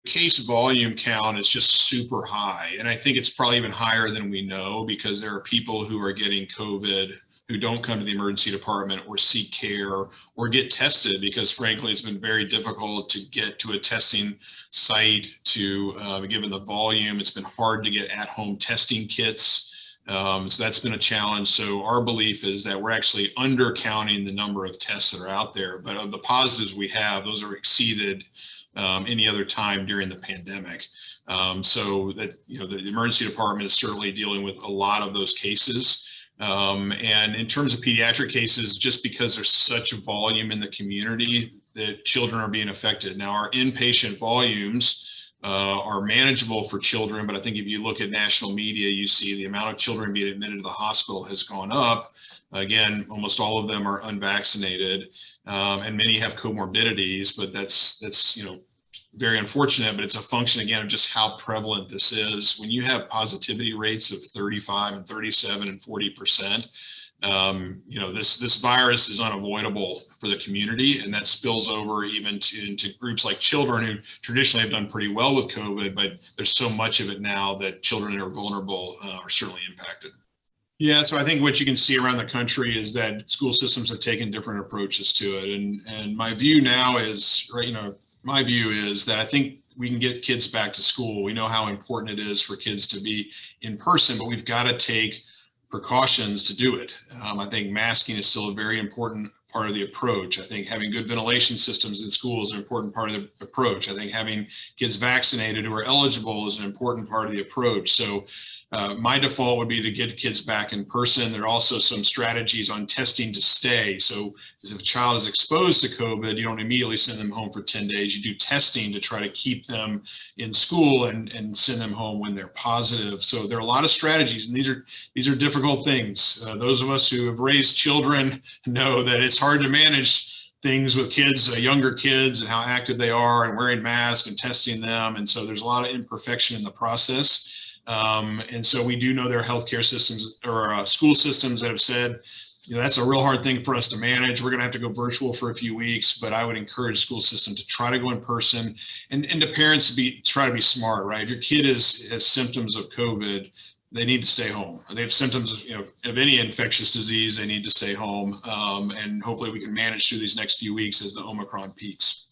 case volume count is just super high. And I think it's probably even higher than we know, because there are people who are getting COVID who don't come to the emergency department or seek care or get tested, because frankly, it's been very difficult to get to a testing site given the volume. It's been hard to get at-home testing kits. So that's been a challenge. So our belief is that we're actually undercounting the number of tests that are out there, but of the positives we have, those are exceeded any other time during the pandemic. So that, the emergency department is certainly dealing with a lot of those cases. And in terms of pediatric cases, just because there's such a volume in the community, that children are being affected. Now, our inpatient volumes are manageable for children, but I think if you look at national media, you see the amount of children being admitted to the hospital has gone up. Again, almost all of them are unvaccinated, and many have comorbidities, but that's very unfortunate, but it's a function, again, of just how prevalent this is. When you have positivity rates of 35 and 37 and 40%, this virus is unavoidable for the community, and that spills over even into groups like children who traditionally have done pretty well with COVID, but there's so much of it now that children that are vulnerable are certainly impacted. Yeah, so I think what you can see around the country is that school systems have taken different approaches to it, and my view now is, my view is that I think we can get kids back to school. We know how important it is for kids to be in person, but we've got to take precautions to do it. I think masking is still a very important part of the approach. I think having good ventilation systems in schools is an important part of the approach. I think having kids vaccinated who are eligible is an important part of the approach. So my default would be to get kids back in person. There are also some strategies on testing to stay. So if a child is exposed to COVID, you don't immediately send them home for 10 days. You do testing to try to keep them in school and send them home when they're positive. So there are a lot of strategies, and these are difficult things. Those of us who have raised children know that it's hard to manage things with kids, younger kids, and how active they are, and wearing masks and testing them. And so there's a lot of imperfection in the process. And so we do know there are healthcare systems or school systems that have said, that's a real hard thing for us to manage. We're going to have to go virtual for a few weeks, but I would encourage school system to try to go in person, and to parents to try to be smart, right? If your kid has symptoms of COVID, they need to stay home. If they have symptoms of any infectious disease, they need to stay home. And hopefully we can manage through these next few weeks as the Omicron peaks.